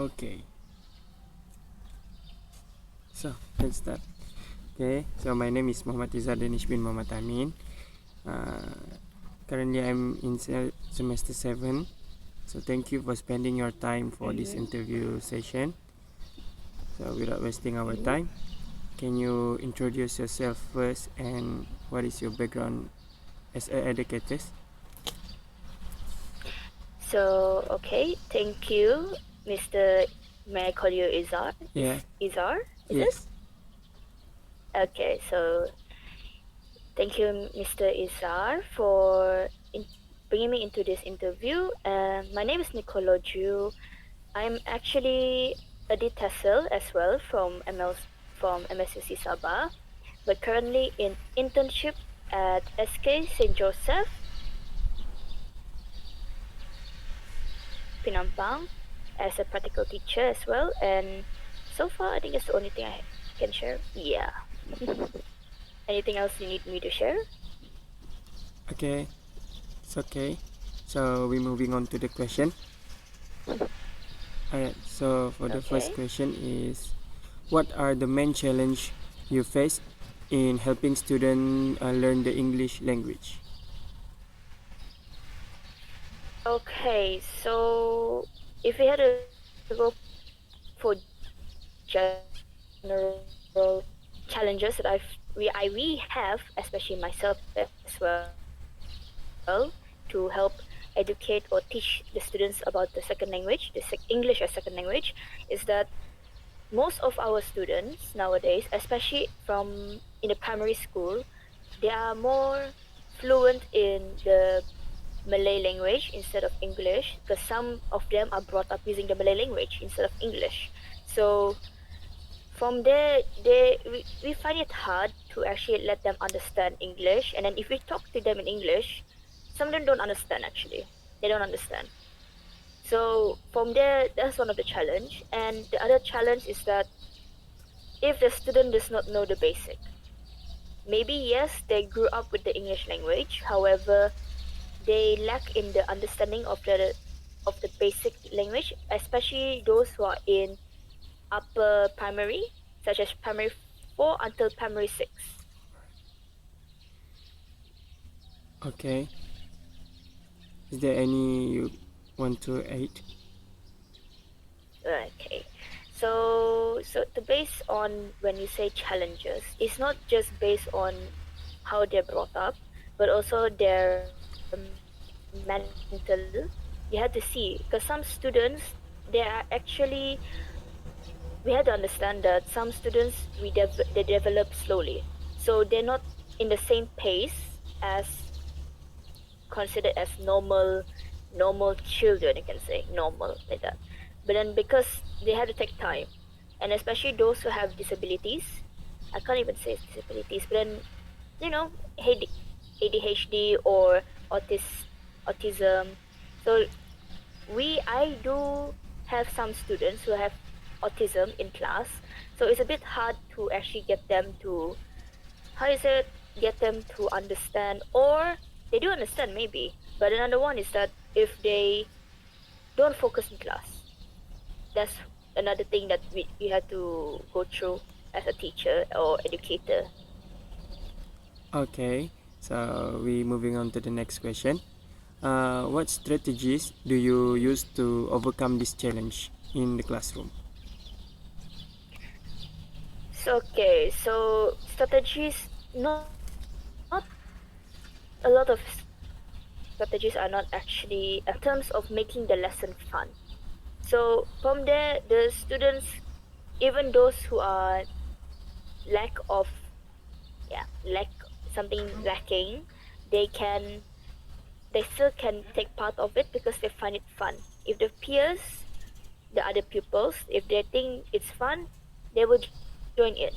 Okay, so let's start. Okay, so my name is Muhammad Izhar Danish bin Muhammad Amin. Currently I'm in semester 7. So thank you for spending your time for this interview session. So without wasting our time, can you introduce yourself first and what is your background as an educator? So, okay, thank you, Mr. May I call you Izhar? Yeah. Izhar? Is it? Yes. Okay, so thank you, Mr. Izhar, for bringing me into this interview. My name is Nicolo Ju. I'm actually a DTESL as well from MSCC Sabah, but currently in internship at SK St. Joseph, Pinampang, as a practical teacher as well. And so far, I think that's the only thing I can share. Yeah. Anything else you need me to share? Okay, it's okay. So we're moving on to the question. Alright, so for the first Okay. question is, what are the main challenge you face in helping students learn the English language? Okay, so if we had to go for general challenges that we have, especially myself as well, to help educate or teach the students about the second language, English as second language, is that most of our students nowadays, especially from in the primary school, they are more fluent in the Malay language instead of English because some of them are brought up using the Malay language instead of English. So from there, we find it hard to actually let them understand English. And then if we talk to them in English, some of them don't understand actually. They don't understand. So from there, that's one of the challenge. And the other challenge is that if the student does not know the basic, maybe yes, they grew up with the English language. However, they lack in the understanding of the basic language, especially those who are in upper primary, such as primary 4 until primary 6. Okay, is there any you want to add? Okay. So the base on when you say challenges, it's not just based on how they're brought up, but also their mental. You have to see because some students they are actually we have to understand that some students they develop slowly, so they're not in the same pace as considered as normal children, you can say normal like that. But then because they have to take time, and especially those who have disabilities, I can't even say it's disabilities, but then you know ADHD or autism. So I do have some students who have autism in class, so it's a bit hard to actually get them to how is it get them to understand, or they do understand maybe, but another one is that if they don't focus in class, that's another thing that we have to go through as a teacher or educator. Okay, so we moving on to the next question. What strategies do you use to overcome this challenge in the classroom? So okay, so strategies, not a lot of strategies are not actually in terms of making the lesson fun. So from there, the students, even those who are lack of, yeah, lack something lacking, they can, they still can take part of it because they find it fun. If the peers, the other pupils, if they think it's fun, they will join in.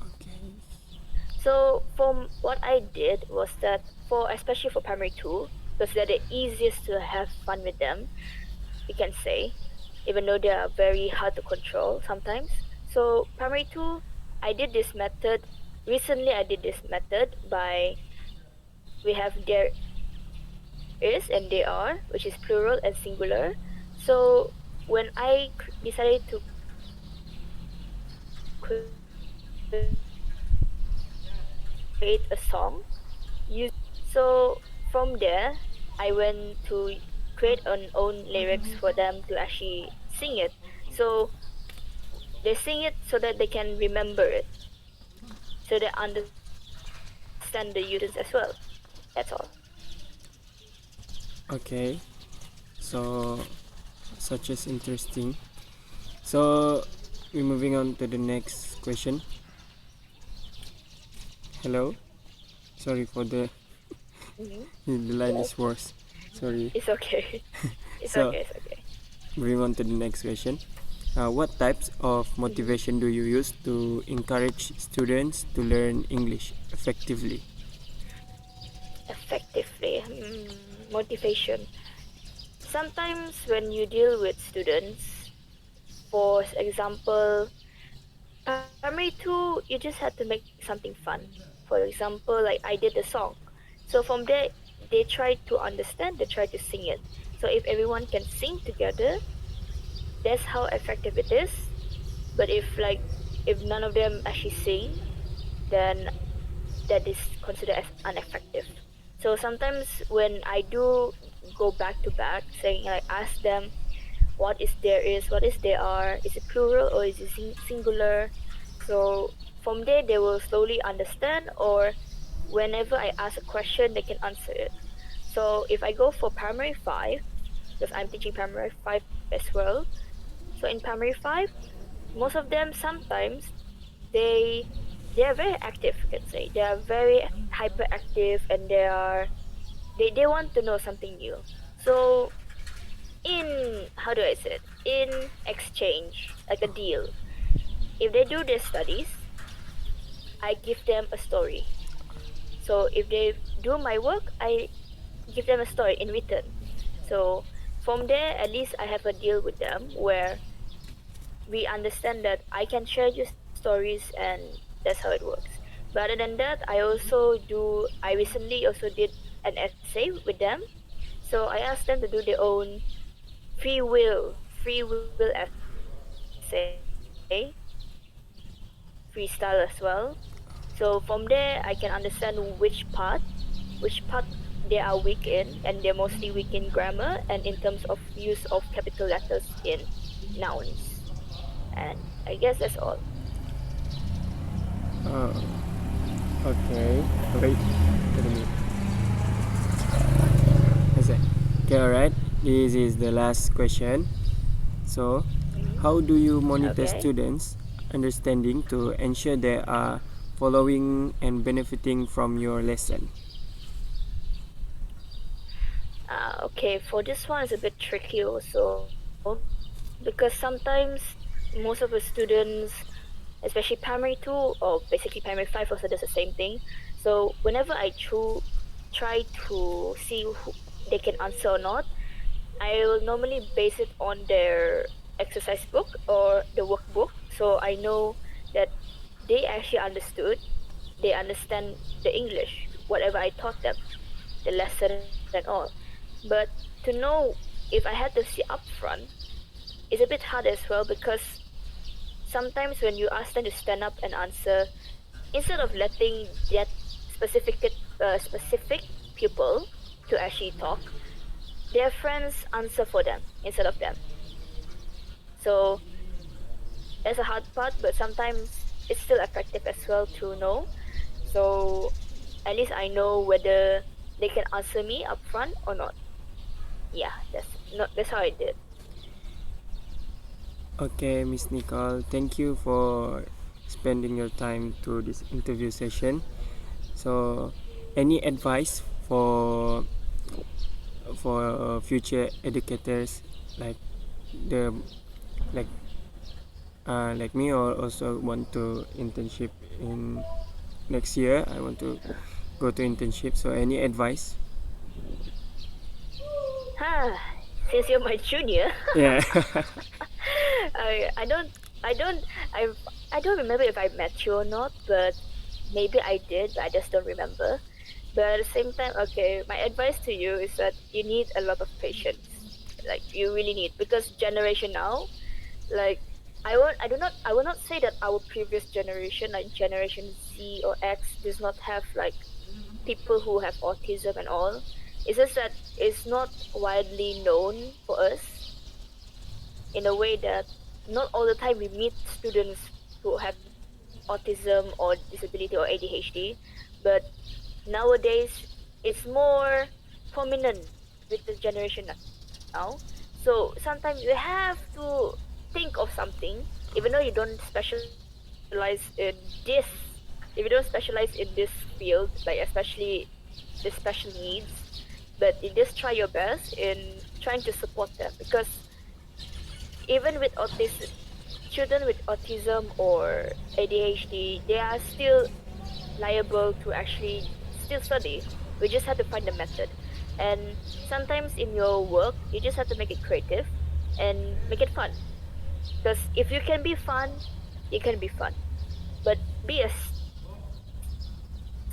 Okay. So from what I did was that for especially for primary two, because they're the easiest to have fun with them, we can say, even though they are very hard to control sometimes. So primary two, I did this method. Recently, I did this method by we have there is and they are, which is plural and singular. So when I decided to create a song using so from there I went to create an own lyrics for them to actually sing it. So they sing it so that they can remember it, so they understand the uses as well. That's all. Okay, so such as interesting. So we're moving on to the next question. Hello, sorry for the the line Yes, is worse. Sorry. it's okay. It's So okay. It's okay. moving on to the next question. What types of Mhm. motivation do you use to encourage students to learn English effectively? Effectively, motivation. Sometimes when you deal with students, for example, primary two, you just had to make something fun. For example, like I did the song. So from there, they try to understand, they try to sing it. So if everyone can sing together, that's how effective it is. But if none of them actually sing, then that is considered as ineffective. So sometimes when I do go back to back, saying I ask them what is there is, what is there are, is it plural or is it singular? So from there they will slowly understand, or whenever I ask a question, they can answer it. So if I go for primary five, because I'm teaching primary five as well. So in primary five, most of them sometimes they they are very active, you can say they are very hyperactive, and they want to know something new. So in, how do I say it, in exchange, like a deal, if they do their studies, I give them a story. So if they do my work, I give them a story in return. So from there, at least I have a deal with them where we understand that I can share your stories, and that's how it works. But other than that, I recently also did an essay with them. So I asked them to do their own free will essay, freestyle as well. So from there, I can understand which part they are weak in, and they're mostly weak in grammar and in terms of use of capital letters in nouns. And I guess that's all. Uh, okay. Wait. Wait a minute. I said, okay, alright. This is the last question. So, Hmm. how do you monitor Okay. students' understanding to ensure they are following and benefiting from your lesson? Okay, for this one is a bit tricky also, because sometimes most of the students, especially primary two or basically primary five, also does the same thing. So whenever try to see who they can answer or not, I will normally base it on their exercise book or the workbook, so I know that they actually understood, they understand the English, whatever I taught them, the lesson and all. But to know if I had to see upfront is a bit hard as well, because sometimes when you ask them to stand up and answer, instead of letting that specific pupil to actually talk, their friends answer for them instead of them. So that's a hard part, but sometimes it's still effective as well to know. So at least I know whether they can answer me upfront or not. Yeah, that's how I did. Okay, Miss Nicole, thank you for spending your time to this interview session. So, any advice for future educators like the like like me, or also want to internship in next year? I want to go to internship. So, any advice? Huh, since you're my junior, Yeah. I don't I don't I I don't remember if I met you or not, but maybe I did, but I just don't remember. But at the same time, okay, my advice to you is that you need a lot of patience. like you really need, because generation now, like I will not say that our previous generation, like generation Z or X, does not have like people who have autism and all. It's just that it's not widely known for us, in a way that not all the time we meet students who have autism or disability or ADHD, but nowadays it's more prominent with the generation now. So sometimes you have to think of something, even though you don't specialize in this, if you don't specialize in this field, like especially the special needs, but you just try your best in trying to support them, because even with children with autism or ADHD, they are still liable to actually still study. We just have to find the method. And sometimes in your work, you just have to make it creative and make it fun. Because if you can be fun, you can be fun. But be a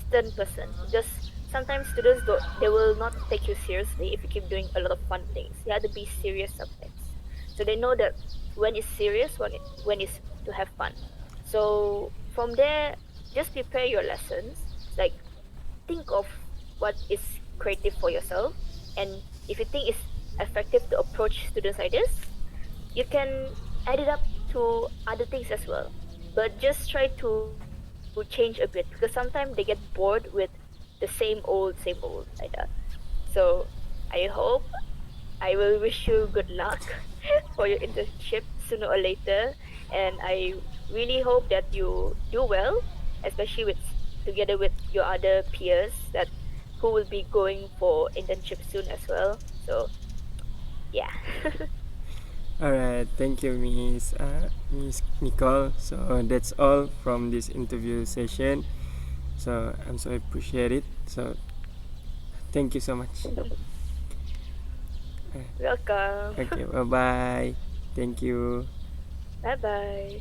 stern person. Just sometimes students don't, they will not take you seriously if you keep doing a lot of fun things. You have to be serious sometimes. So they know that when it's serious, when it's to have fun. So from there, just prepare your lessons. Like, think of what is creative for yourself, and if you think it's effective to approach students like this, you can add it up to other things as well. But just try to change a bit, because sometimes they get bored with the same old like that. So I hope, I will wish you good luck for your internship sooner or later, and I really hope that you do well, especially with together with your other peers that who will be going for internship soon as well. So yeah. Alright, thank you, Miss Nicole. So that's all from this interview session. So I'm so appreciate it. So thank you so much. Welcome. Okay, bye bye. Thank you. Bye bye.